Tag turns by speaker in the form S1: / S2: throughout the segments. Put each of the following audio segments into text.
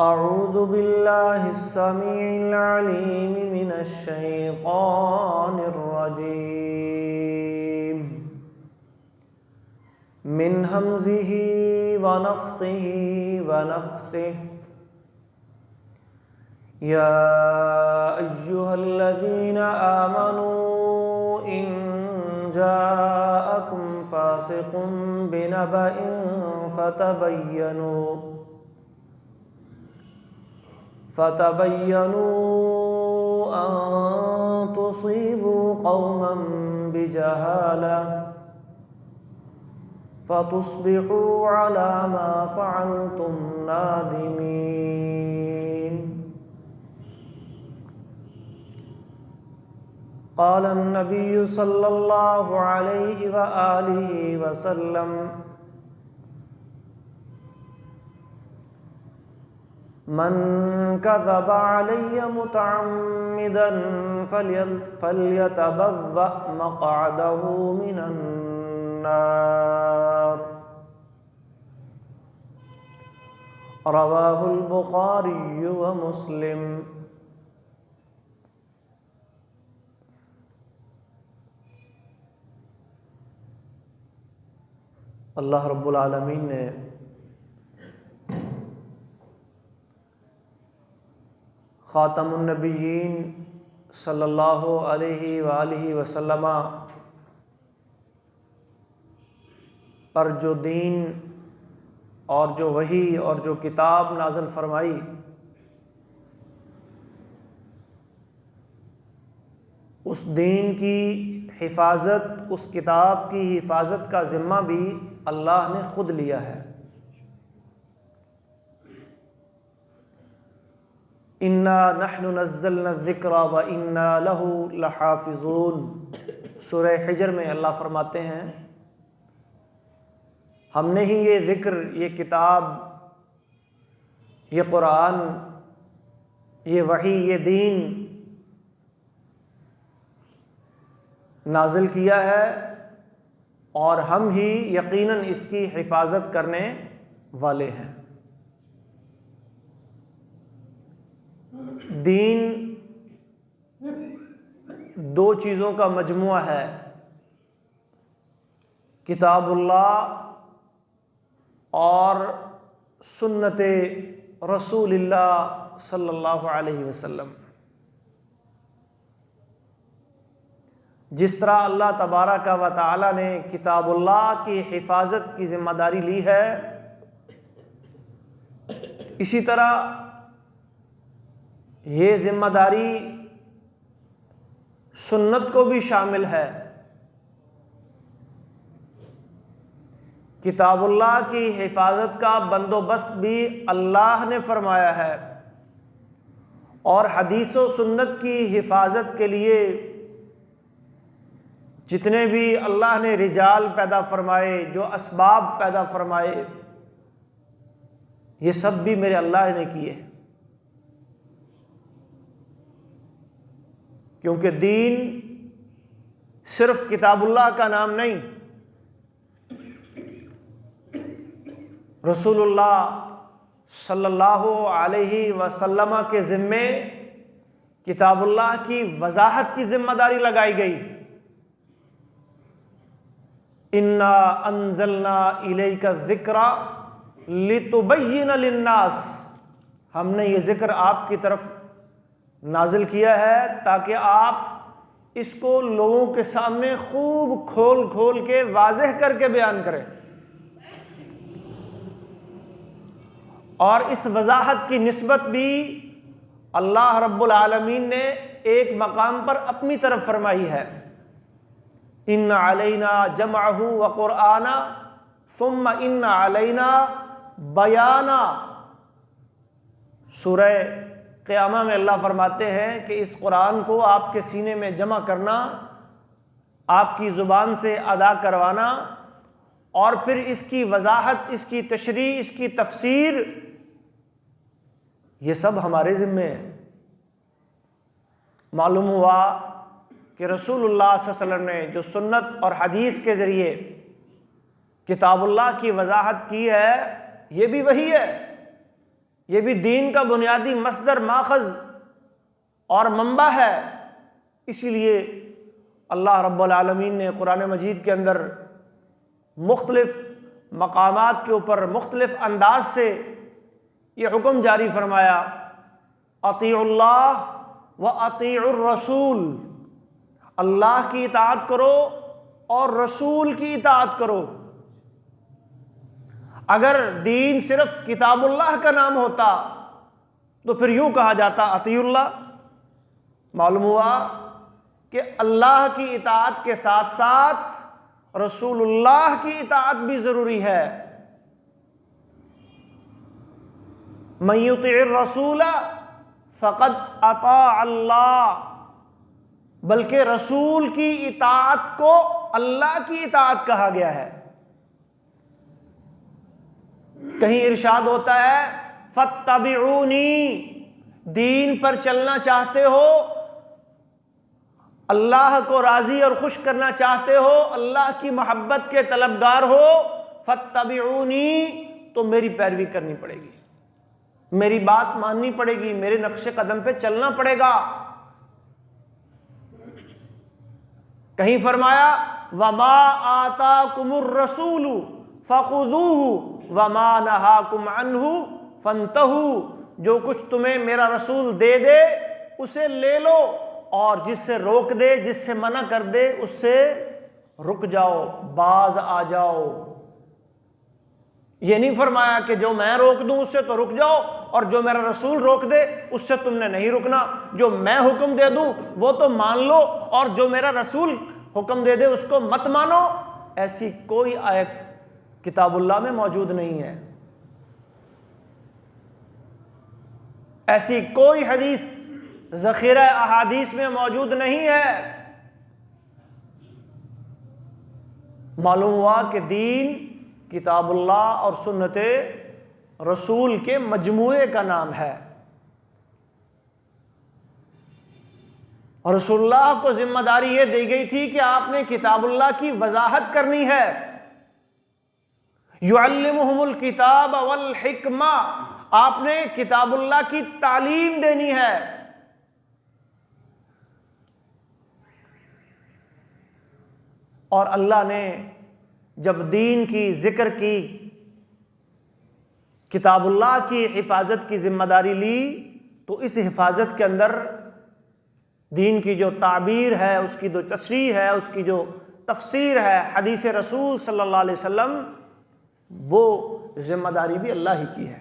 S1: أعوذ بالله السميع العليم من الشيطان الرجيم من همزه ونفخه ونفثه يا أيها الذين آمنوا إن جاءكم فاسق بنبأ فتبينوا أن تصيبوا قوما بجهالة فتصبحوا على ما فعلتم نادمين. قال النبي صلى الله عليه وآله وسلم من كذب علي متعمدا فليتبوأ مقعده من النار. رواه البخاري ومسلم. اللہ رب العالمین نے خاتم النبیین صلی اللہ علیہ وآلہ وسلم پر جو دین اور جو وحی اور جو کتاب نازل فرمائی، اس دین کی حفاظت، اس کتاب کی حفاظت کا ذمہ بھی اللہ نے خود لیا ہے۔ اِنَّا نَحْنُ نَزَّلْنَا الذِّكْرَ وَإِنَّا لَهُ لَحَافِظُونَ۔ سورہ حجر میں اللہ فرماتے ہیں ہم نے ہی یہ ذکر، یہ کتاب، یہ قرآن، یہ وحی، یہ دین نازل کیا ہے اور ہم ہی یقیناً اس کی حفاظت کرنے والے ہیں۔ دین دو چیزوں کا مجموعہ ہے، کتاب اللہ اور سنت رسول اللہ صلی اللہ علیہ وسلم۔ جس طرح اللہ تبارک و تعالی نے کتاب اللہ کی حفاظت کی ذمہ داری لی ہے، اسی طرح یہ ذمہ داری سنت کو بھی شامل ہے۔ کتاب اللہ کی حفاظت کا بندوبست بھی اللہ نے فرمایا ہے، اور حدیث و سنت کی حفاظت کے لیے جتنے بھی اللہ نے رجال پیدا فرمائے، جو اسباب پیدا فرمائے، یہ سب بھی میرے اللہ نے کیے، کیونکہ دین صرف کتاب اللہ کا نام نہیں، رسول اللہ صلی اللہ علیہ وسلم کے ذمے کتاب اللہ کی وضاحت کی ذمہ داری لگائی گئی۔ اِنَّا أَنزَلْنَا إِلَيْكَ الذِّكْرَ لِتُبَيِّنَ لِلنَّاسِ، ہم نے یہ ذکر آپ کی طرف نازل کیا ہے تاکہ آپ اس کو لوگوں کے سامنے خوب کھول کھول کے واضح کر کے بیان کریں، اور اس وضاحت کی نسبت بھی اللہ رب العالمین نے ایک مقام پر اپنی طرف فرمائی ہے۔ ان علینا جمعہ وقرآنہ ثم ان علینا بیانہ۔ سورہ قیامہ میں اللہ فرماتے ہیں کہ اس قرآن کو آپ کے سینے میں جمع کرنا، آپ کی زبان سے ادا کروانا، اور پھر اس کی وضاحت، اس کی تشریح، اس کی تفسیر، یہ سب ہمارے ذمے ہے۔ معلوم ہوا کہ رسول اللہ صلی اللہ علیہ وسلم نے جو سنت اور حدیث کے ذریعے کتاب اللہ کی وضاحت کی ہے، یہ بھی وہی ہے، یہ بھی دین کا بنیادی مصدر، ماخذ اور منبع ہے۔ اسی لیے اللہ رب العالمین نے قرآن مجید کے اندر مختلف مقامات کے اوپر مختلف انداز سے یہ حکم جاری فرمایا، اطیعوا اللہ و اطیعوا الرسول، اللہ کی اطاعت کرو اور رسول کی اطاعت کرو۔ اگر دین صرف کتاب اللہ کا نام ہوتا تو پھر یوں کہا جاتا اطیعوا اللہ۔ معلوم ہوا کہ اللہ کی اطاعت کے ساتھ ساتھ رسول اللہ کی اطاعت بھی ضروری ہے۔ من یطع الرسول فقد اطاع اللہ، بلکہ رسول کی اطاعت کو اللہ کی اطاعت کہا گیا ہے۔ کہیں ارشاد ہوتا ہے فاتبعونی، دین پر چلنا چاہتے ہو، اللہ کو راضی اور خوش کرنا چاہتے ہو، اللہ کی محبت کے طلبگار ہو، فاتبعونی، تو میری پیروی کرنی پڑے گی، میری بات ماننی پڑے گی، میرے نقش قدم پہ چلنا پڑے گا۔ کہیں فرمایا وما آتاکم الرسول فخذوہ وما نہاکم عنہ فانتہوا، جو کچھ تمہیں میرا رسول دے دے اسے لے لو، اور جس سے روک دے، جس سے منع کر دے، اس سے رک جاؤ، باز آ جاؤ۔ یہ نہیں فرمایا کہ جو میں روک دوں اس سے تو رک جاؤ، اور جو میرا رسول روک دے اس سے تم نے نہیں رکنا۔ جو میں حکم دے دوں وہ تو مان لو، اور جو میرا رسول حکم دے دے اس کو مت مانو۔ ایسی کوئی آیت کتاب اللہ میں موجود نہیں ہے، ایسی کوئی حدیث ذخیرہ احادیث میں موجود نہیں ہے۔ معلوم ہوا کہ دین کتاب اللہ اور سنت رسول کے مجموعے کا نام ہے، اور رسول اللہ کو ذمہ داری یہ دی گئی تھی کہ آپ نے کتاب اللہ کی وضاحت کرنی ہے۔ یعلمہم الکتاب والحکمہ، آپ نے کتاب اللہ کی تعلیم دینی ہے۔ اور اللہ نے جب دین کی ذکر کی، کتاب اللہ کی حفاظت کی ذمہ داری لی، تو اس حفاظت کے اندر دین کی جو تعبیر ہے، اس کی جو تشریح ہے، اس کی جو تفسیر ہے، حدیث رسول صلی اللہ علیہ وسلم، وہ ذمہ داری بھی اللہ ہی کی ہے۔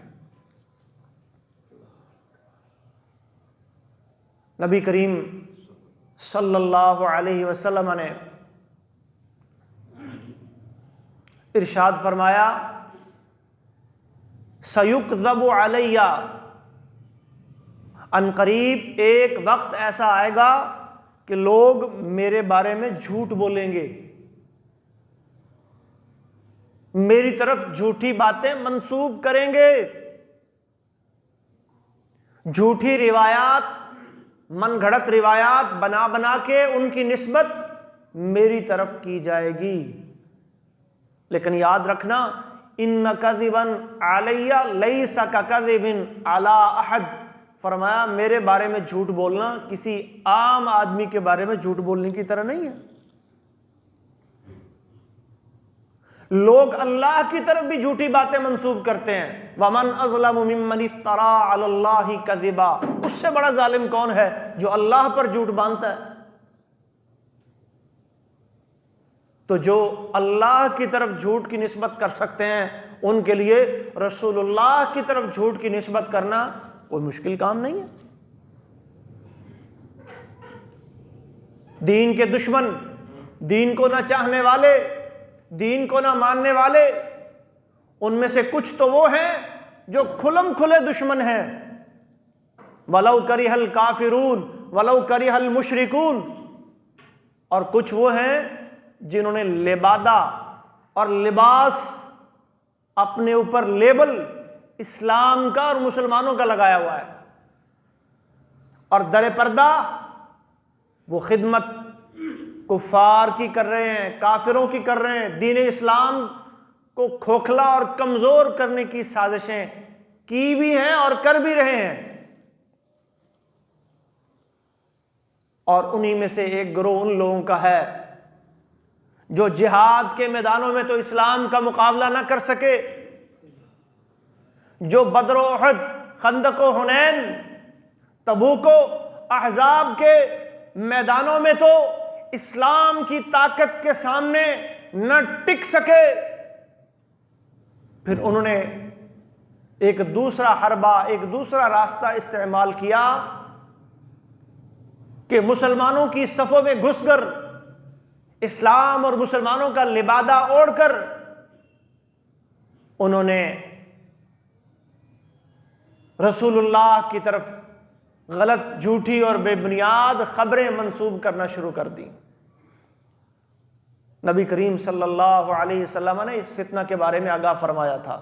S1: نبی کریم صلی اللہ علیہ وسلم نے ارشاد فرمایا سَيُكْذَبُ عَلَيَّ، ان قریب ایک وقت ایسا آئے گا کہ لوگ میرے بارے میں جھوٹ بولیں گے، میری طرف جھوٹی باتیں منسوب کریں گے، جھوٹی روایات، من گھڑت روایات بنا بنا کے ان کی نسبت میری طرف کی جائے گی۔ لیکن یاد رکھنا ان کذبا علی لیس ککذب علی احد، فرمایا میرے بارے میں جھوٹ بولنا کسی عام آدمی کے بارے میں جھوٹ بولنے کی طرح نہیں ہے۔ لوگ اللہ کی طرف بھی جھوٹی باتیں منسوب کرتے ہیں، وَمَنْ أَظْلَمُ مِمَّنِ افْتَرَىٰ عَلَى اللَّهِ كَذِبًا، اس سے بڑا ظالم کون ہے جو اللہ پر جھوٹ باندھتا ہے؟ تو جو اللہ کی طرف جھوٹ کی نسبت کر سکتے ہیں ان کے لیے رسول اللہ کی طرف جھوٹ کی نسبت کرنا کوئی مشکل کام نہیں ہے۔ دین کے دشمن، دین کو نہ چاہنے والے، دین کو نہ ماننے والے، ان میں سے کچھ تو وہ ہیں جو کھلم کھلے دشمن ہیں، وَلَوْ كَرِهَ الْكَافِرُونَ وَلَوْ كَرِهَ الْمُشْرِكُونَ، اور کچھ وہ ہیں جنہوں نے لبادہ اور لباس اپنے اوپر لیبل اسلام کا اور مسلمانوں کا لگایا ہوا ہے، اور در پردہ وہ خدمت کفار کی کر رہے ہیں، کافروں کی کر رہے ہیں، دین اسلام کو کھوکھلا اور کمزور کرنے کی سازشیں کی بھی ہیں اور کر بھی رہے ہیں، اور انہی میں سے ایک گروہ ان لوگوں کا ہے جو جہاد کے میدانوں میں تو اسلام کا مقابلہ نہ کر سکے، جو بدر و احد، خندق و حنین، تبوک و احزاب کے میدانوں میں تو اسلام کی طاقت کے سامنے نہ ٹک سکے، پھر انہوں نے ایک دوسرا حربہ، ایک دوسرا راستہ استعمال کیا کہ مسلمانوں کی صفوں میں گھس کر، اسلام اور مسلمانوں کا لبادہ اوڑھ کر انہوں نے رسول اللہ کی طرف غلط، جھوٹی اور بے بنیاد خبریں منسوب کرنا شروع کر دی۔ نبی کریم صلی اللہ علیہ وسلم نے اس فتنہ کے بارے میں آگاہ فرمایا تھا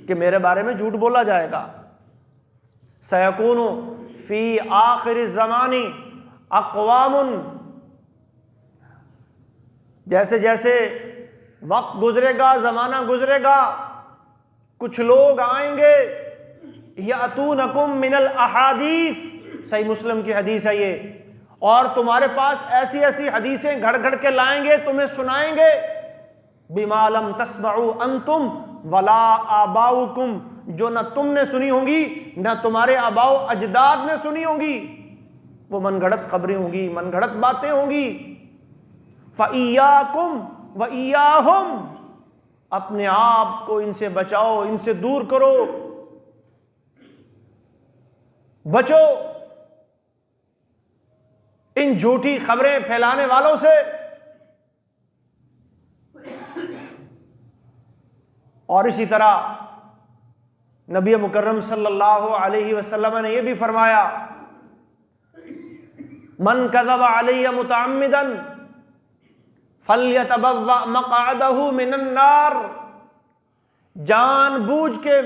S1: کہ میرے بارے میں جھوٹ بولا جائے گا۔ سیکون فی آخر الزمان اقوام، جیسے جیسے وقت گزرے گا، زمانہ گزرے گا، کچھ لوگ آئیں گے، یاتونکم من الاحادیث، صحیح مسلم کی حدیث ہے یہ، اور تمہارے پاس ایسی ایسی حدیثیں گھڑ گھڑ کے لائیں گے، تمہیں سنائیں گے، بما لم تسمعوا انتم ولا آباؤکم، جو نہ تم نے سنی ہوں گی نہ تمہارے آباء و اجداد نے سنی ہوں گی، وہ من گھڑت خبریں ہوں گی، من گھڑت باتیں ہوں گی۔ فَإِيَّاكُمْ وَإِيَّاهُمْ، اپنے آپ کو ان سے بچاؤ، ان سے دور کرو، بچو ان جھوٹی خبریں پھیلانے والوں سے۔ اور اسی طرح نبی مکرم صلی اللہ علیہ وسلم نے یہ بھی فرمایا، من کذب علی متعمدا فلیتبوأ مقعدہ من النار، جان بوجھ کے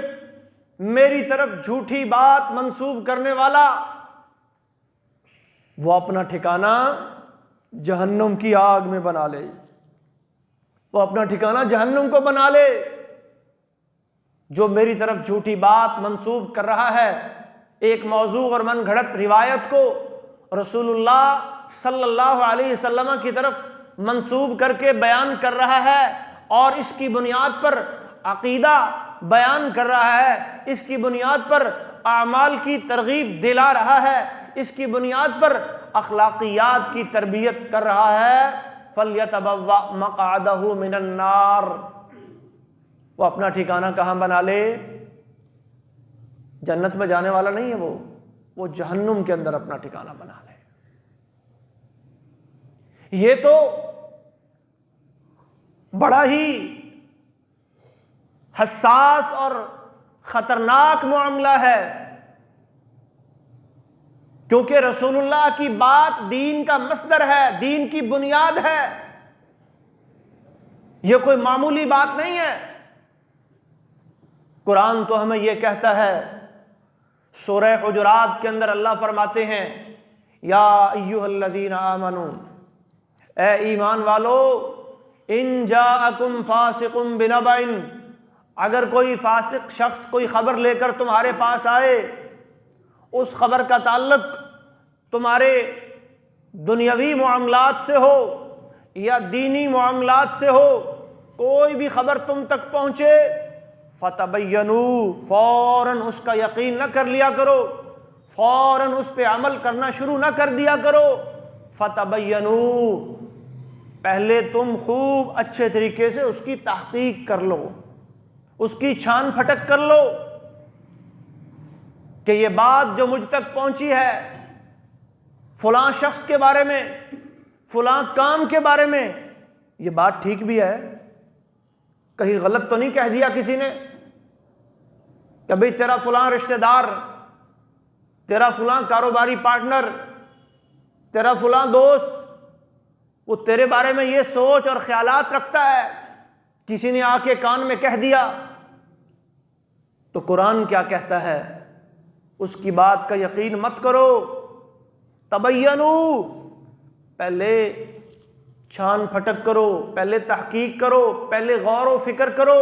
S1: میری طرف جھوٹی بات منسوب کرنے والا، وہ اپنا ٹھکانہ جہنم کی آگ میں بنا لے، وہ اپنا ٹھکانہ جہنم کو بنا لے۔ جو میری طرف جھوٹی بات منسوب کر رہا ہے، ایک موضوع اور من گھڑت روایت کو رسول اللہ صلی اللہ علیہ وسلم کی طرف منسوب کر کے بیان کر رہا ہے، اور اس کی بنیاد پر عقیدہ بیان کر رہا ہے، اس کی بنیاد پر اعمال کی ترغیب دلا رہا ہے، اس کی بنیاد پر اخلاقیات کی تربیت کر رہا ہے، فَلْيَتَبَوَّأْ مَقْعَدَهُ مِنَ النَّارِ، وہ اپنا ٹھکانہ کہاں بنا لے؟ جنت میں جانے والا نہیں ہے وہ جہنم کے اندر اپنا ٹھکانہ بنا لے۔ یہ تو بڑا ہی حساس اور خطرناک معاملہ ہے، کیونکہ رسول اللہ کی بات دین کا مصدر ہے، دین کی بنیاد ہے، یہ کوئی معمولی بات نہیں ہے۔ قرآن تو ہمیں یہ کہتا ہے، سورہ حجرات کے اندر اللہ فرماتے ہیں، یا ایھا الذین آمنوا، اے ایمان والو، ان جاءکم فاسق بنبأ، اگر کوئی فاسق شخص کوئی خبر لے کر تمہارے پاس آئے، اس خبر کا تعلق تمہارے دنیاوی معاملات سے ہو یا دینی معاملات سے ہو، کوئی بھی خبر تم تک پہنچے، فتبینوا، فوراً اس کا یقین نہ کر لیا کرو، فوراً اس پہ عمل کرنا شروع نہ کر دیا کرو، فتبینوا، پہلے تم خوب اچھے طریقے سے اس کی تحقیق کر لو، اس کی چھان پھٹک کر لو کہ یہ بات جو مجھ تک پہنچی ہے فلاں شخص کے بارے میں، فلاں کام کے بارے میں، یہ بات ٹھیک بھی ہے، کہیں غلط تو نہیں کہہ دیا کسی نے کہ بھئی تیرا فلاں رشتہ دار، تیرا فلاں کاروباری پارٹنر، تیرا فلاں دوست، وہ تیرے بارے میں یہ سوچ اور خیالات رکھتا ہے، کسی نے آ کے کان میں کہہ دیا۔ تو قرآن کیا کہتا ہے؟ اس کی بات کا یقین مت کرو، تبینوا، پہلے چھان پھٹک کرو، پہلے تحقیق کرو، پہلے غور و فکر کرو،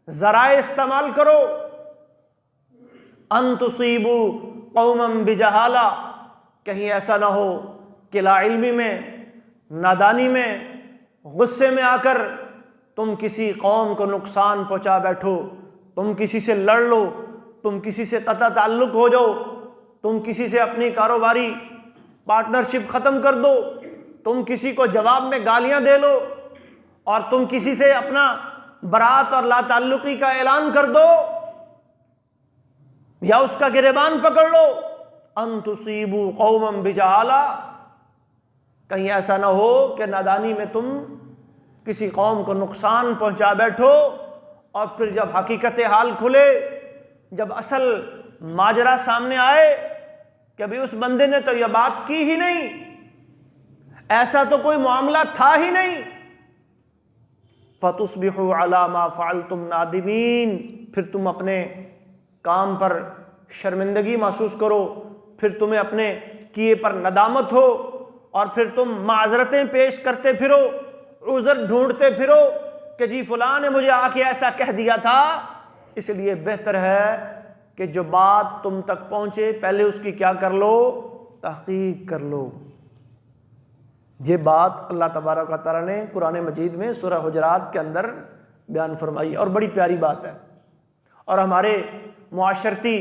S1: ذرائع استعمال کرو، ان تصیبوا قوما بجہالہ، کہیں ایسا نہ ہو کہ لا علمی میں، نادانی میں، غصے میں آ کر تم کسی قوم کو نقصان پہنچا بیٹھو، تم کسی سے لڑ لو، تم کسی سے قطع تعلق ہو جاؤ، تم کسی سے اپنی کاروباری پارٹنرشپ ختم کر دو، تم کسی کو جواب میں گالیاں دے لو، اور تم کسی سے اپنا برات اور لا تعلقی کا اعلان کر دو، یا اس کا گریبان پکڑ لو۔ ان تصیبوا قوما بجہالہ، کہیں ایسا نہ ہو کہ نادانی میں تم کسی قوم کو نقصان پہنچا بیٹھو، اور پھر جب حقیقت حال کھلے، جب اصل ماجرا سامنے آئے کہ ابھی اس بندے نے تو یہ بات کی ہی نہیں، ایسا تو کوئی معاملہ تھا ہی نہیں، فَتُصْبِحُوا عَلَى مَا فَعَلْتُمْ نَادِمِينَ، پھر تم اپنے کام پر شرمندگی محسوس کرو، پھر تمہیں اپنے کیے پر ندامت ہو، اور پھر تم معذرتیں پیش کرتے پھرو، عذر ڈھونڈتے پھرو کہ جی فلاں نے مجھے آ کے ایسا کہہ دیا تھا۔ اس لیے بہتر ہے کہ جو بات تم تک پہنچے پہلے اس کی کیا کر لو، تحقیق کر لو۔ یہ بات اللہ تبارک و تعالیٰ نے قرآن مجید میں سورہ حجرات کے اندر بیان فرمائی، اور بڑی پیاری بات ہے۔ اور ہمارے معاشرتی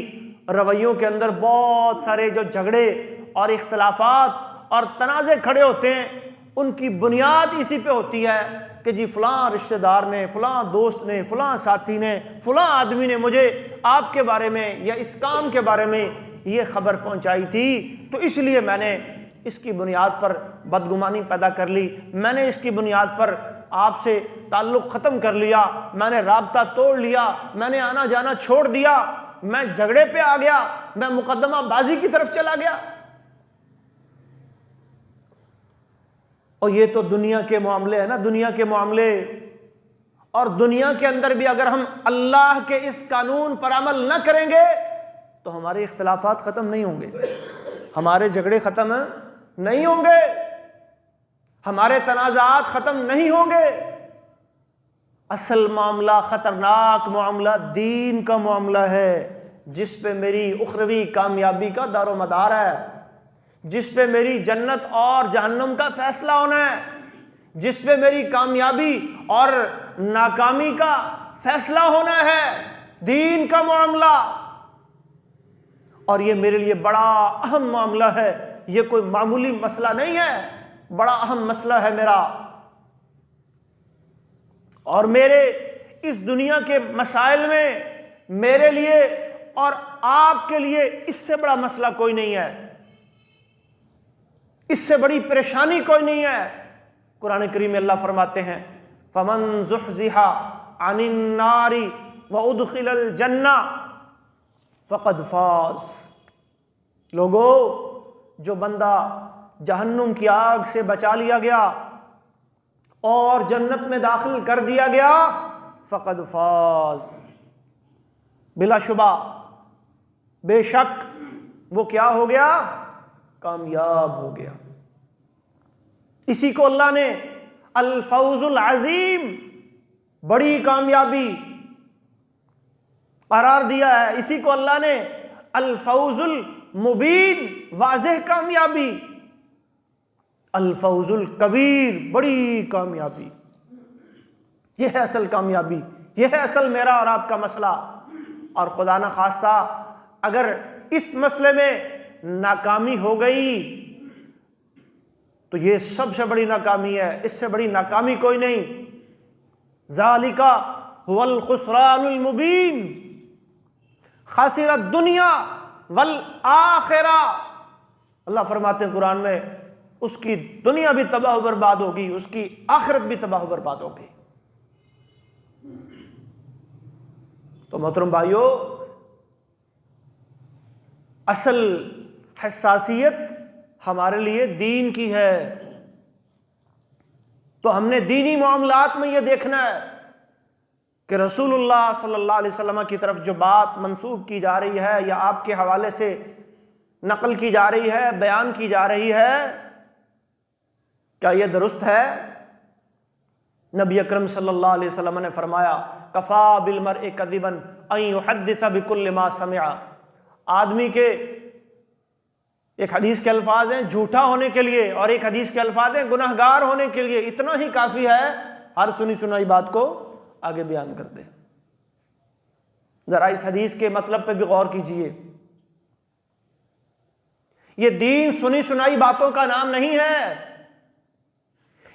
S1: رویوں کے اندر بہت سارے جو جھگڑے اور اختلافات اور تنازع کھڑے ہوتے ہیں، ان کی بنیاد اسی پہ ہوتی ہے کہ جی فلاں رشتہ دار نے، فلاں دوست نے، فلاں ساتھی نے، فلاں آدمی نے مجھے آپ کے بارے میں یا اس کام کے بارے میں یہ خبر پہنچائی تھی، تو اس لیے میں نے اس کی بنیاد پر بدگمانی پیدا کر لی، میں نے اس کی بنیاد پر آپ سے تعلق ختم کر لیا، میں نے رابطہ توڑ لیا، میں نے آنا جانا چھوڑ دیا، میں جھگڑے پہ آ گیا، میں مقدمہ بازی کی طرف چلا گیا۔ اور یہ تو دنیا کے معاملے ہیں نا، دنیا کے معاملے۔ اور دنیا کے اندر بھی اگر ہم اللہ کے اس قانون پر عمل نہ کریں گے تو ہمارے اختلافات ختم نہیں ہوں گے، ہمارے جھگڑے ختم نہیں ہوں گے، ہمارے تنازعات ختم نہیں ہوں گے۔ اصل معاملہ، خطرناک معاملہ دین کا معاملہ ہے، جس پہ میری اخروی کامیابی کا دار و مدار ہے، جس پہ میری جنت اور جہنم کا فیصلہ ہونا ہے، جس پہ میری کامیابی اور ناکامی کا فیصلہ ہونا ہے، دین کا معاملہ۔ اور یہ میرے لیے بڑا اہم معاملہ ہے، یہ کوئی معمولی مسئلہ نہیں ہے، بڑا اہم مسئلہ ہے میرا۔ اور میرے اس دنیا کے مسائل میں میرے لیے اور آپ کے لیے اس سے بڑا مسئلہ کوئی نہیں ہے، اس سے بڑی پریشانی کوئی نہیں ہے۔ قرآن کریم میں اللہ فرماتے ہیں فَمَن زُحْزِحَ عَنِ النَّارِ وَأُدْخِلَ الْجَنَّةَ فَقَدْ فَازَ۔ لوگو، جو بندہ جہنم کی آگ سے بچا لیا گیا اور جنت میں داخل کر دیا گیا، فقد فاز، بلا شبہ، بے شک وہ کیا ہو گیا؟ کامیاب ہو گیا۔ اسی کو اللہ نے الفوز العظیم، بڑی کامیابی قرار دیا ہے۔ اسی کو اللہ نے الفوز المبین، واضح کامیابی، الفوز الکبیر، بڑی کامیابی۔ یہ ہے اصل کامیابی، یہ ہے اصل میرا اور آپ کا مسئلہ۔ اور خدا نہ خواستہ اگر اس مسئلے میں ناکامی ہو گئی تو یہ سب سے بڑی ناکامی ہے، اس سے بڑی ناکامی کوئی نہیں۔ ذالک هو الخسران المبین، خاسر الدنیا والآخرہ۔ اللہ فرماتے ہیں قرآن میں اس کی دنیا بھی تباہ و برباد ہوگی، اس کی آخرت بھی تباہ و برباد ہوگی۔ تو محترم بھائیو، اصل حساسیت ہمارے لیے دین کی ہے۔ تو ہم نے دینی معاملات میں یہ دیکھنا ہے کہ رسول اللہ صلی اللہ علیہ وسلم کی طرف جو بات منسوب کی جا رہی ہے یا آپ کے حوالے سے نقل کی جا رہی ہے، بیان کی جا رہی ہے، کیا یہ درست ہے؟ نبی اکرم صلی اللہ علیہ وسلم نے فرمایا کفا بالمرء کذبا ان یحدث بکل ما سمع، آدمی کے ایک حدیث کے الفاظ ہیں جھوٹا ہونے کے لیے، اور ایک حدیث کے الفاظ ہیں گناہگار ہونے کے لیے، اتنا ہی کافی ہے ہر سنی سنائی بات کو آگے بیان کر دیں۔ ذرا اس حدیث کے مطلب پہ بھی غور کیجئے۔ یہ دین سنی سنائی باتوں کا نام نہیں ہے،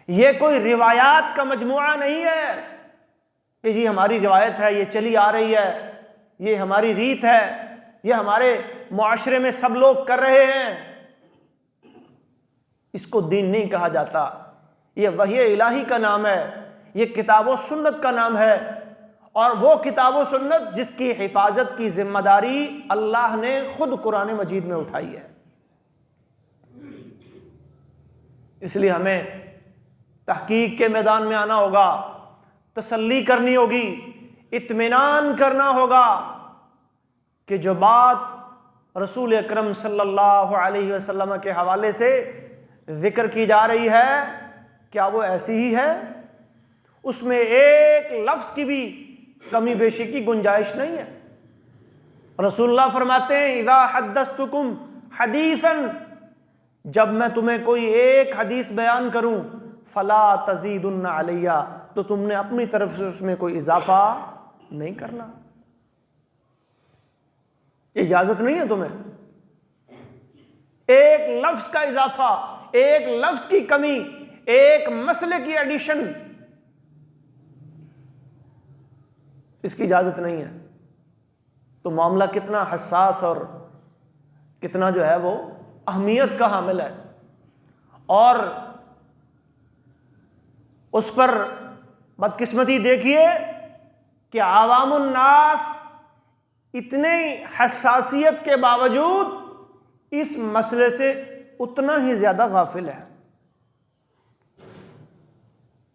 S1: یہ کوئی روایات کا مجموعہ نہیں ہے کہ یہ ہماری روایت ہے، یہ چلی آ رہی ہے، یہ ہماری ریت ہے، یہ ہمارے معاشرے میں سب لوگ کر رہے ہیں۔ اس کو دین نہیں کہا جاتا، یہ وحی الہی کا نام ہے، یہ کتاب و سنت کا نام ہے، اور وہ کتاب و سنت جس کی حفاظت کی ذمہ داری اللہ نے خود قرآن مجید میں اٹھائی ہے۔ اس لیے ہمیں تحقیق کے میدان میں آنا ہوگا، تسلی کرنی ہوگی، اطمینان کرنا ہوگا کہ جو بات رسول اکرم صلی اللہ علیہ وسلم کے حوالے سے ذکر کی جا رہی ہے کیا وہ ایسی ہی ہے؟ اس میں ایک لفظ کی بھی کمی بیشی کی گنجائش نہیں ہے۔ رسول اللہ فرماتے ہیں اذا حدثتکم حدیثا، جب میں تمہیں کوئی ایک حدیث بیان کروں فلا تزیدن علیہ، تو تم نے اپنی طرف سے اس میں کوئی اضافہ نہیں کرنا، اجازت نہیں ہے تمہیں۔ ایک لفظ کا اضافہ، ایک لفظ کی کمی، ایک مسئلے کی ایڈیشن، اس کی اجازت نہیں ہے۔ تو معاملہ کتنا حساس اور کتنا جو ہے وہ اہمیت کا حامل ہے، اور اس پر بدقسمتی دیکھیے کہ عوام الناس اتنے حساسیت کے باوجود اس مسئلے سے اتنا ہی زیادہ غافل ہے،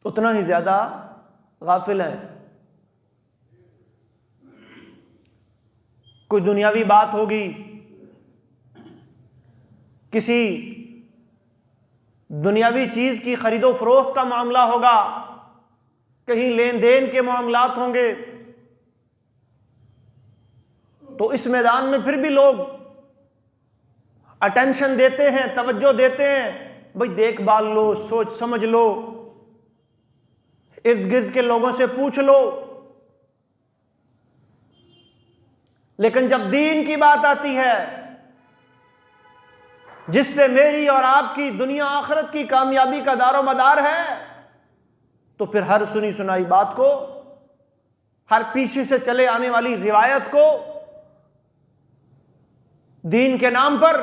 S1: اتنا ہی زیادہ غافل ہے۔ کوئی دنیاوی بات ہوگی، کسی دنیاوی چیز کی خرید و فروخت کا معاملہ ہوگا، کہیں لین دین کے معاملات ہوں گے، تو اس میدان میں پھر بھی لوگ اٹینشن دیتے ہیں، توجہ دیتے ہیں، بھئی دیکھ بھال لو، سوچ سمجھ لو، ارد گرد کے لوگوں سے پوچھ لو۔ لیکن جب دین کی بات آتی ہے جس پہ میری اور آپ کی دنیا آخرت کی کامیابی کا دار و مدار ہے، تو پھر ہر سنی سنائی بات کو، ہر پیچھے سے چلے آنے والی روایت کو دین کے نام پر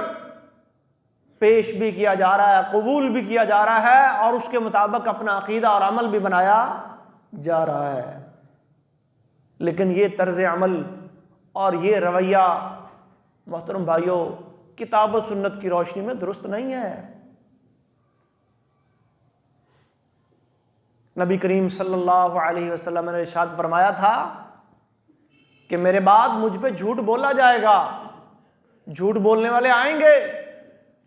S1: پیش بھی کیا جا رہا ہے، قبول بھی کیا جا رہا ہے، اور اس کے مطابق اپنا عقیدہ اور عمل بھی بنایا جا رہا ہے۔ لیکن یہ طرز عمل اور یہ رویہ محترم بھائیوں کتاب و سنت کی روشنی میں درست نہیں ہے۔ نبی کریم صلی اللہ علیہ وسلم نے ارشاد فرمایا تھا کہ میرے بعد مجھ پہ جھوٹ بولا جائے گا، جھوٹ بولنے والے آئیں گے،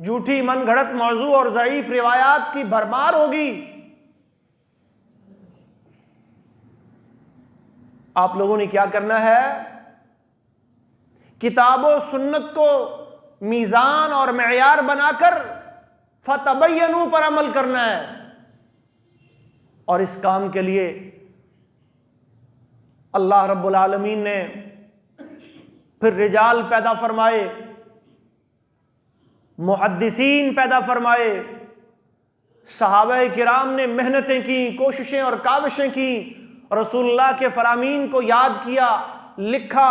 S1: جھوٹی من گھڑت موضوع اور ضعیف روایات کی بھرمار ہوگی۔ آپ لوگوں نے کیا کرنا ہے؟ کتاب و سنت کو میزان اور معیار بنا کر فتبینوا پر عمل کرنا ہے، اور اس کام کے لیے اللہ رب العالمین نے پھر رجال پیدا فرمائے، محدثین پیدا فرمائے، صحابہ کرام نے محنتیں کی، کوششیں اور کاوشیں کی، رسول اللہ کے فرامین کو یاد کیا، لکھا،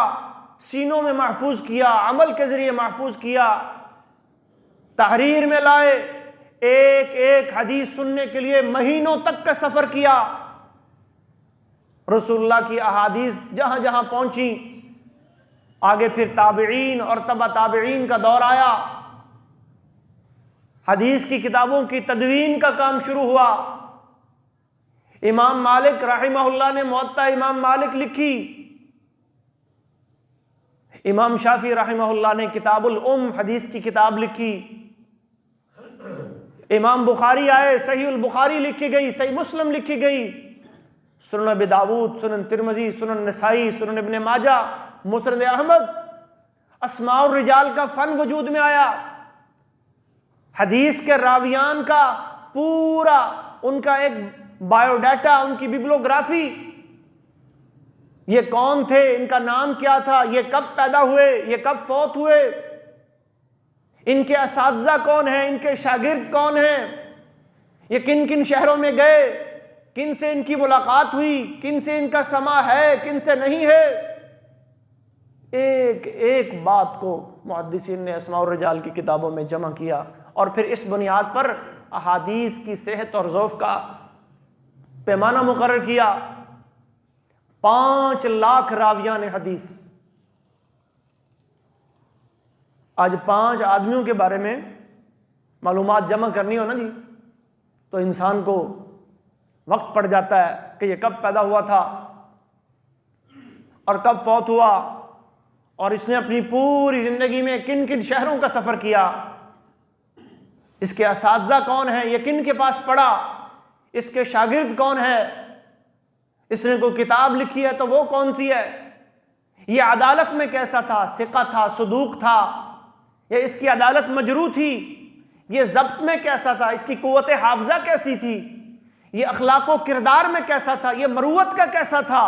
S1: سینوں میں محفوظ کیا، عمل کے ذریعے محفوظ کیا، تحریر میں لائے، ایک ایک حدیث سننے کے لیے مہینوں تک کا سفر کیا۔ رسول اللہ کی احادیث جہاں جہاں پہنچی، آگے پھر تابعین اور تبع تابعین کا دور آیا، حدیث کی کتابوں کی تدوین کا کام شروع ہوا۔ امام مالک رحمہ اللہ نے موطا امام مالک لکھی، امام شافعی رحمہ اللہ نے کتاب الام حدیث کی کتاب لکھی، امام بخاری آئے، صحیح البخاری لکھی گئی، صحیح مسلم لکھی گئی، سنن ابی داؤد، سنن ترمذی، سنن نسائی، سنن ابن ماجہ، مسند احمد، اسماء الرجال کا فن وجود میں آیا، حدیث کے راویان کا پورا ان کا ایک بایو ڈیٹا، ان کی بیبلوگرافی، یہ کون تھے، ان کا نام کیا تھا، یہ کب پیدا ہوئے، یہ کب فوت ہوئے، ان کے اساتذہ کون ہیں، ان کے شاگرد کون ہیں، یہ کن کن شہروں میں گئے، کن سے ان کی ملاقات ہوئی، کن سے ان کا سماع ہے، کن سے نہیں ہے، ایک ایک بات کو محدثین نے اسماء الرجال کی کتابوں میں جمع کیا، اور پھر اس بنیاد پر احادیث کی صحت اور ضعف کا پیمانہ مقرر کیا۔ 5 لاکھ راویان حدیث۔ آج 5 آدمیوں کے بارے میں معلومات جمع کرنی ہو نا جی، تو انسان کو وقت پڑ جاتا ہے کہ یہ کب پیدا ہوا تھا اور کب فوت ہوا، اور اس نے اپنی پوری زندگی میں کن کن شہروں کا سفر کیا، اس کے اساتذہ کون ہیں، یہ کن کے پاس پڑھا، اس کے شاگرد کون ہے، اس نے کوئی کتاب لکھی ہے تو وہ کون سی ہے، یہ عدالت میں کیسا تھا، ثقہ تھا، صدوق تھا، یا اس کی عدالت مجروح تھی، یہ ضبط میں کیسا تھا، اس کی قوت حافظہ کیسی تھی، یہ اخلاق و کردار میں کیسا تھا، یہ مروت کا کیسا تھا۔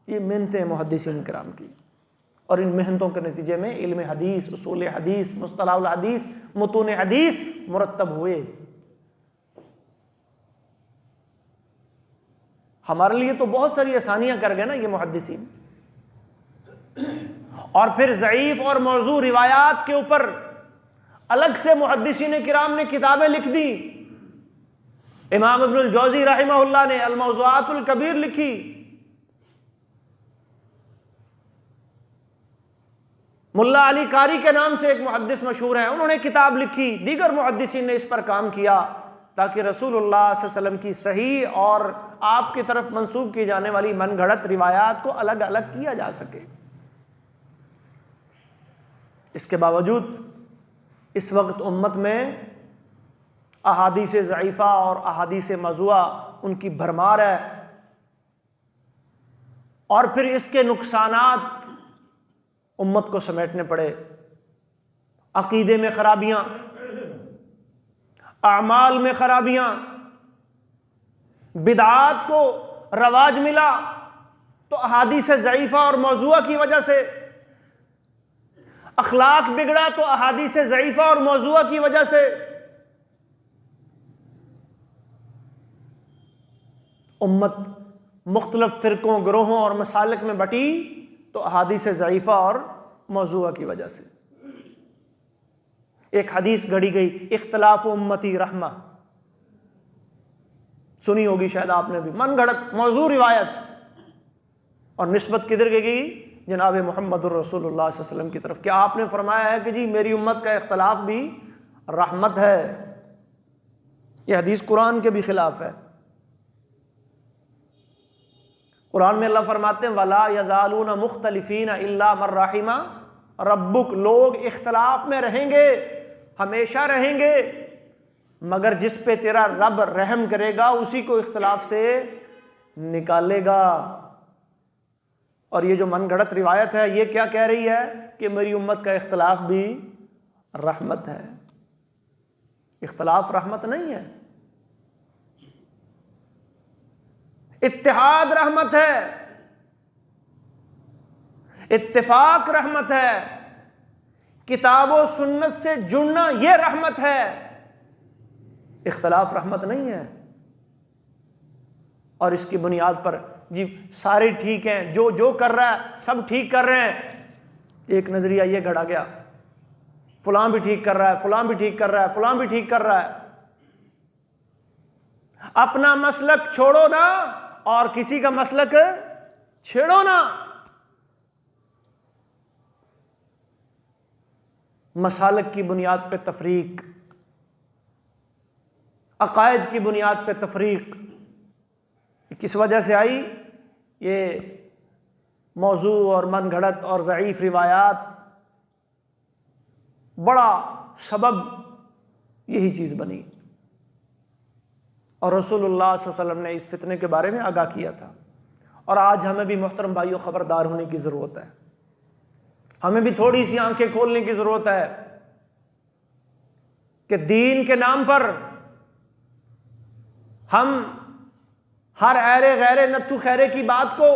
S1: یہ محنتیں محدثین کرام کی، اور ان محنتوں کے نتیجے میں علم حدیث، اصول حدیث، مصطلح الحدیث، متون حدیث مرتب ہوئے۔ ہمارے لیے تو بہت ساری آسانیاں کر گئے نا یہ محدثین۔ اور پھر ضعیف اور موضوع روایات کے اوپر الگ سے محدثین کرام نے کتابیں لکھ دی۔ امام ابن الجوزی رحمہ اللہ نے الموضوعات الکبیر لکھی، ملا علی قاری کے نام سے ایک محدث مشہور ہیں، انہوں نے کتاب لکھی، دیگر محدثین نے اس پر کام کیا تاکہ رسول اللہ صلی اللہ علیہ وسلم کی صحیح اور آپ کی طرف منسوب کی جانے والی من گھڑت روایات کو الگ الگ کیا جا سکے۔ اس کے باوجود اس وقت امت میں احادیث ضعیفہ اور احادیث موضوعہ ان کی بھرمار ہے، اور پھر اس کے نقصانات امت کو سمیٹنے پڑے۔ عقیدے میں خرابیاں، اعمال میں خرابیاں، بدعات کو رواج ملا تو احادیث ضعیفہ اور موضوعہ کی وجہ سے، اخلاق بگڑا تو احادیث ضعیفہ اور موضوعہ کی وجہ سے، امت مختلف فرقوں، گروہوں اور مسالک میں بٹی تو احادیث ضعیفہ اور موضوعہ کی وجہ سے۔ ایک حدیث گھڑی گئی، اختلاف امتی رحمہ، سنی ہوگی شاید آپ نے بھی، من گھڑت موضوع روایت، اور نسبت کدھر گئی؟ جناب محمد الرسول اللہ صلی اللہ علیہ وسلم کی طرف۔ کیا آپ نے فرمایا ہے کہ جی میری امت کا اختلاف بھی رحمت ہے؟ یہ حدیث قرآن کے بھی خلاف ہے۔ قرآن میں اللہ فرماتے ہیں وَلَا يَزَالُونَ مُخْتَلِفِينَ إِلَّا مَن رَّحِمَ رَبُّكَ، لوگ اختلاف میں رہیں گے، ہمیشہ رہیں گے، مگر جس پہ تیرا رب رحم کرے گا اسی کو اختلاف سے نکالے گا۔ اور یہ جو من گھڑت روایت ہے یہ کیا کہہ رہی ہے کہ میری امت کا اختلاف بھی رحمت ہے۔ اختلاف رحمت نہیں ہے، اتحاد رحمت ہے، اتفاق رحمت ہے، کتاب و سنت سے جڑنا یہ رحمت ہے، اختلاف رحمت نہیں ہے۔ اور اس کی بنیاد پر جی سارے ٹھیک ہیں، جو کر رہا ہے سب ٹھیک کر رہے ہیں، ایک نظریہ یہ گھڑا گیا، فلاں بھی ٹھیک کر رہا ہے، فلاں بھی ٹھیک کر رہا ہے، فلاں بھی ٹھیک کر رہا ہے۔ اپنا مسلک چھوڑو نا اور کسی کا مسلک چھیڑو نا۔ مسالک کی بنیاد پہ تفریق، عقائد کی بنیاد پہ تفریق کس وجہ سے آئی؟ یہ موضوع اور من گھڑت اور ضعیف روایات، بڑا سبب یہی چیز بنی۔ اور رسول اللہ صلی اللہ علیہ وسلم نے اس فتنے کے بارے میں آگاہ کیا تھا، اور آج ہمیں بھی محترم بھائیوں خبردار ہونے کی ضرورت ہے۔ ہمیں بھی تھوڑی سی آنکھیں کھولنے کی ضرورت ہے کہ دین کے نام پر ہم ہر ایرے غیرے نتھو خیرے کی بات کو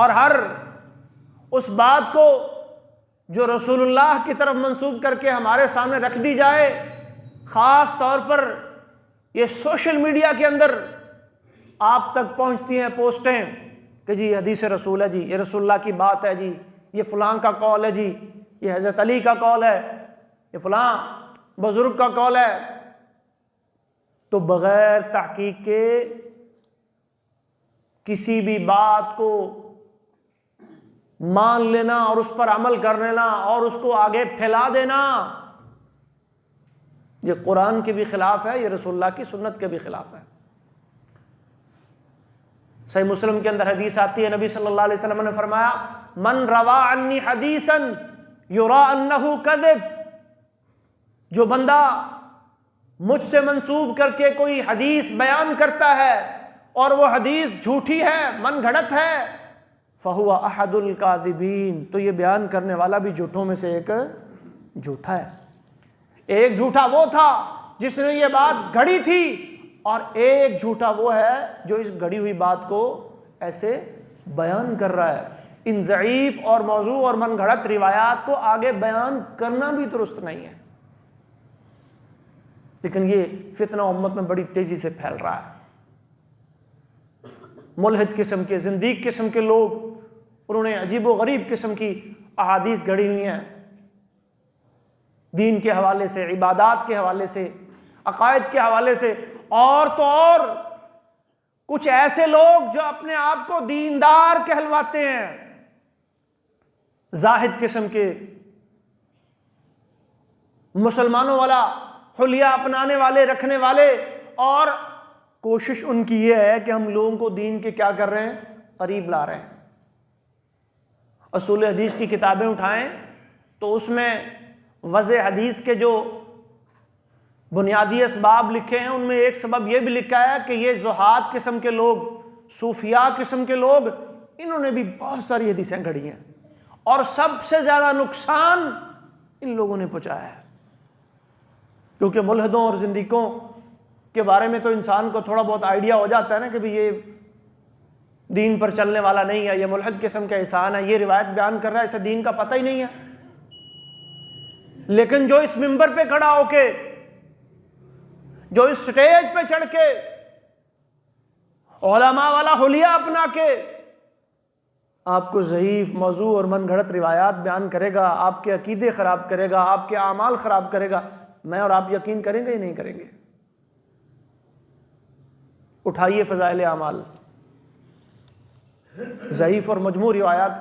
S1: اور ہر اس بات کو جو رسول اللہ کی طرف منسوب کر کے ہمارے سامنے رکھ دی جائے، خاص طور پر یہ سوشل میڈیا کے اندر آپ تک پہنچتی ہیں پوسٹیں کہ جی حدیث رسول ہے، جی یہ رسول اللہ کی بات ہے، جی یہ فلاں کا قول ہے، جی یہ حضرت علی کا قول ہے، یہ فلاں بزرگ کا قول ہے، تو بغیر تحقیق کے کسی بھی بات کو مان لینا اور اس پر عمل کر لینا اور اس کو آگے پھیلا دینا، یہ قرآن کے بھی خلاف ہے، یہ رسول اللہ کی سنت کے بھی خلاف ہے۔ صحیح مسلم کے اندر حدیث آتی ہے، نبی صلی اللہ علیہ وسلم نے فرمایا من روا عنی حدیثا یرا انہ کذب، جو بندہ مجھ سے منسوب کر کے کوئی حدیث بیان کرتا ہے اور وہ حدیث جھوٹی ہے، من گھڑت ہے، فہو احد الکاذبین، تو یہ بیان کرنے والا بھی جھوٹوں میں سے ایک جھوٹا ہے۔ ایک جھوٹا وہ تھا جس نے یہ بات گھڑی تھی، اور ایک جھوٹا وہ ہے جو اس گھڑی ہوئی بات کو ایسے بیان کر رہا ہے۔ ان ضعیف اور موضوع اور من گھڑت روایات کو آگے بیان کرنا بھی درست نہیں ہے، لیکن یہ فتنہ امت میں بڑی تیزی سے پھیل رہا ہے۔ ملحد قسم کے، زندیق قسم کے لوگ، انہوں نے عجیب و غریب قسم کی احادیث گھڑی ہوئی ہیں، دین کے حوالے سے، عبادات کے حوالے سے، عقائد کے حوالے سے، اور تو اور کچھ ایسے لوگ جو اپنے آپ کو دیندار کہلواتے ہیں، زاہد قسم کے، مسلمانوں والا حلیہ اپنانے والے، رکھنے والے، اور کوشش ان کی یہ ہے کہ ہم لوگوں کو دین کے کیا کر رہے ہیں، قریب لا رہے ہیں۔ اصول حدیث کی کتابیں اٹھائیں تو اس میں وضع حدیث کے جو بنیادی اسباب لکھے ہیں ان میں ایک سبب یہ بھی لکھا ہے کہ یہ زہاد قسم کے لوگ، صوفیاء قسم کے لوگ، انہوں نے بھی بہت ساری حدیثیں گھڑی ہیں، اور سب سے زیادہ نقصان ان لوگوں نے پہنچایا ہے، کیونکہ ملحدوں اور زندیقوں کے بارے میں تو انسان کو تھوڑا بہت آئیڈیا ہو جاتا ہے نا کہ بھی یہ دین پر چلنے والا نہیں ہے، یہ ملحد قسم کا انسان ہے، یہ روایت بیان کر رہا ہے، اسے دین کا پتہ ہی نہیں ہے۔ لیکن جو اس منبر پہ کھڑا ہو کے، جو اس سٹیج پہ چڑھ کے علماء والا حلیہ اپنا کے آپ کو ضعیف موضوع اور من گھڑت روایات بیان کرے گا، آپ کے عقیدے خراب کرے گا، آپ کے اعمال خراب کرے گا، میں اور آپ یقین کریں گے یا نہیں کریں گے؟ اٹھائیے فضائل اعمال، ضعیف اور مجموع روایات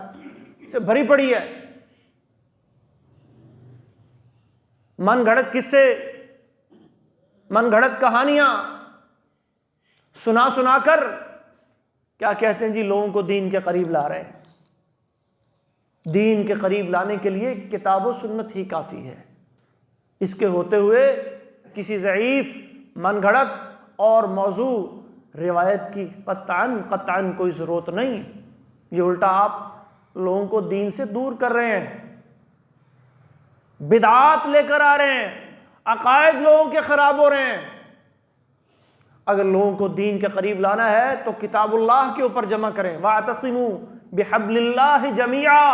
S1: سے بھری پڑی ہے، من گھڑت قصے، من گھڑت کہانیاں سنا سنا کر کیا کہتے ہیں جی، لوگوں کو دین کے قریب لا رہے ہیں۔ دین کے قریب لانے کے لیے کتاب و سنت ہی کافی ہے، اس کے ہوتے ہوئے کسی ضعیف، من گھڑت اور موضوع روایت کی قطعاً کوئی ضرورت نہیں۔ یہ الٹا آپ لوگوں کو دین سے دور کر رہے ہیں، بدعات لے کر آ رہے ہیں، عقائد لوگوں کے خراب ہو رہے ہیں۔ اگر لوگوں کو دین کے قریب لانا ہے تو کتاب اللہ کے اوپر جمع کریں، وَاعْتَصِمُوا بِحَبْلِ اللَّهِ جَمِيعًا،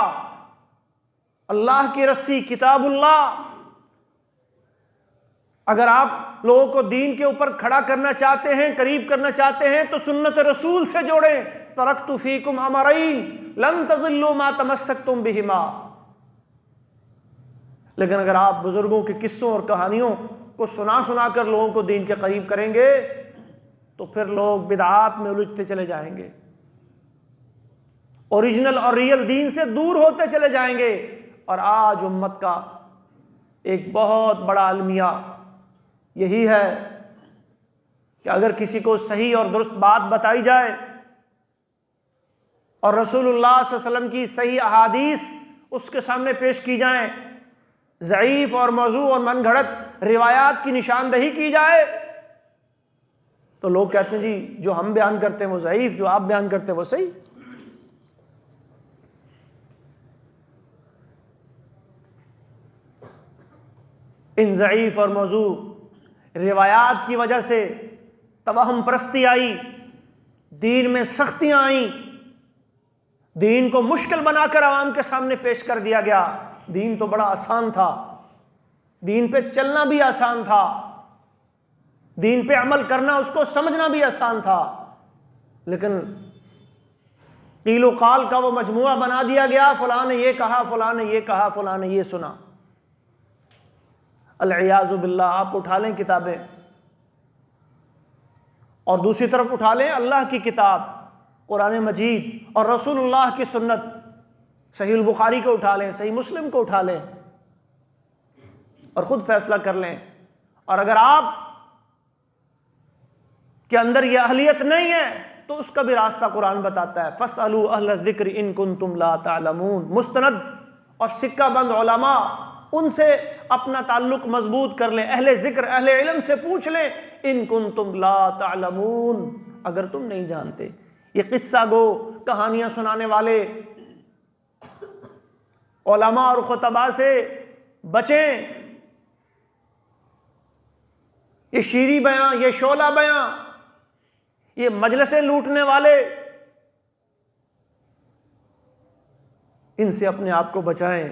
S1: اللہ کی رسی کتاب اللہ۔ اگر آپ لوگوں کو دین کے اوپر کھڑا کرنا چاہتے ہیں، قریب کرنا چاہتے ہیں، تو سنت رسول سے جوڑیں۔ ترکت فیکم امرین لن تضلوا ما تمسکتم بہما۔ لیکن اگر آپ بزرگوں کے قصوں اور کہانیوں کو سنا سنا کر لوگوں کو دین کے قریب کریں گے تو پھر لوگ بدعات میں الجھتے چلے جائیں گے، اوریجنل اور ریئل دین سے دور ہوتے چلے جائیں گے۔ اور آج امت کا ایک بہت بڑا المیہ یہی ہے کہ اگر کسی کو صحیح اور درست بات بتائی جائے اور رسول اللہ صلی اللہ علیہ وسلم کی صحیح احادیث اس کے سامنے پیش کی جائیں، ضعیف اور موضوع اور من گھڑت روایات کی نشاندہی کی جائے، تو لوگ کہتے ہیں جی جو ہم بیان کرتے ہیں وہ ضعیف، جو آپ بیان کرتے ہیں وہ صحیح۔ ان ضعیف اور موضوع روایات کی وجہ سے توہم پرستی آئی، دین میں سختیاں آئیں، دین کو مشکل بنا کر عوام کے سامنے پیش کر دیا گیا۔ دین تو بڑا آسان تھا، دین پہ چلنا بھی آسان تھا، دین پہ عمل کرنا، اس کو سمجھنا بھی آسان تھا، لیکن قیل و قال کا وہ مجموعہ بنا دیا گیا، فلاں نے یہ کہا، فلاں نے یہ کہا، فلاں نے یہ سنا۔ العیاذ باللہ۔ آپ اٹھا لیں کتابیں اور دوسری طرف اٹھا لیں اللہ کی کتاب قرآن مجید اور رسول اللہ کی سنت، صحیح البخاری کو اٹھا لیں، صحیح مسلم کو اٹھا لیں اور خود فیصلہ کر لیں۔ اور اگر آپ کے اندر یہ اہلیت نہیں ہے تو اس کا بھی راستہ قرآن بتاتا ہے، فَاسْأَلُوا أَهْلَ الذِّكْرِ إِن كُنتُمْ لَا تَعْلَمُونَ۔ مستند اور سکہ بند علماء، ان سے اپنا تعلق مضبوط کر لیں، اہل ذکر اہل علم سے پوچھ لیں، ان کنتم لا تعلمون، اگر تم نہیں جانتے۔ یہ قصہ گو کہانیاں سنانے والے علماء اور خطباء سے بچیں، یہ شیریں بیاں، یہ شعلہ بیاں، یہ مجلسیں لوٹنے والے، ان سے اپنے آپ کو بچائیں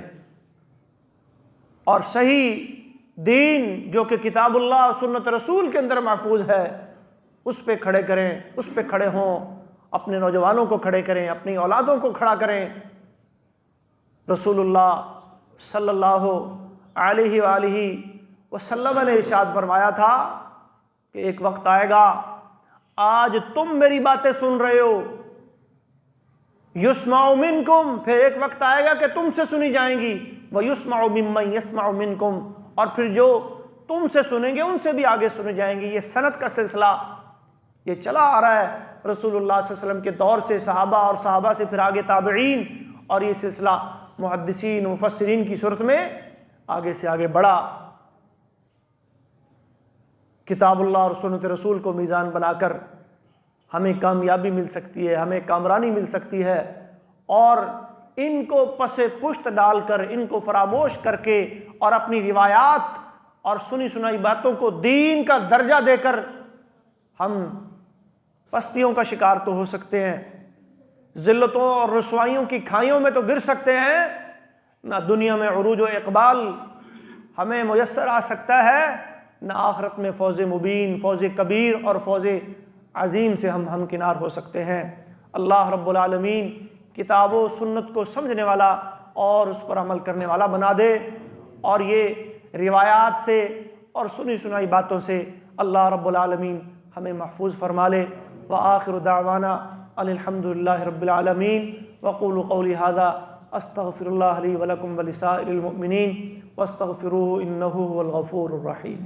S1: اور صحیح دین جو کہ کتاب اللہ اور سنت رسول کے اندر محفوظ ہے اس پہ کھڑے کریں، اس پہ کھڑے ہوں، اپنے نوجوانوں کو کھڑے کریں، اپنی اولادوں کو کھڑا کریں۔ رسول اللہ صلی اللہ علیہ وآلہ وسلم نے ارشاد فرمایا تھا کہ ایک وقت آئے گا، آج تم میری باتیں سن رہے ہو، یسمع منکم، پھر ایک وقت آئے گا کہ تم سے سنی جائیں گی، وَيُسْمَعُ مِمَّنْ يَسْمَعُ مِنْكُمْ، اور پھر جو تم سے سنیں گے ان سے بھی آگے سنے جائیں گی۔ یہ سند کا سلسلہ یہ چلا آ رہا ہے رسول اللہ صلی اللہ علیہ وسلم کے دور سے، صحابہ اور صحابہ سے پھر آگے تابعین، اور یہ سلسلہ محدثین مفسرین کی صورت میں آگے سے آگے بڑھا۔ کتاب اللہ اور سنت رسول کو میزان بنا کر ہمیں کامیابی مل سکتی ہے، ہمیں کامرانی مل سکتی ہے، اور ان کو پس پشت ڈال کر، ان کو فراموش کر کے اور اپنی روایات اور سنی سنائی باتوں کو دین کا درجہ دے کر ہم پستیوں کا شکار تو ہو سکتے ہیں، ذلتوں اور رسوائیوں کی کھائیوں میں تو گر سکتے ہیں، نہ دنیا میں عروج و اقبال ہمیں میسر آ سکتا ہے، نہ آخرت میں فوز مبین، فوز کبیر اور فوز عظیم سے ہم ہمکنار ہو سکتے ہیں۔ اللہ رب العالمین کتاب و سنت کو سمجھنے والا اور اس پر عمل کرنے والا بنا دے، اور یہ روایات سے اور سنی سنائی باتوں سے اللہ رب العالمین ہمیں محفوظ فرما لے۔ وآخر دعوانا ان الحمد للہ رب العالمین، وقولوا قولی ھذا استغفر اللہ لی ولکم ولسائر المؤمنین واستغفروہ انہ هو الغفور الرحیم۔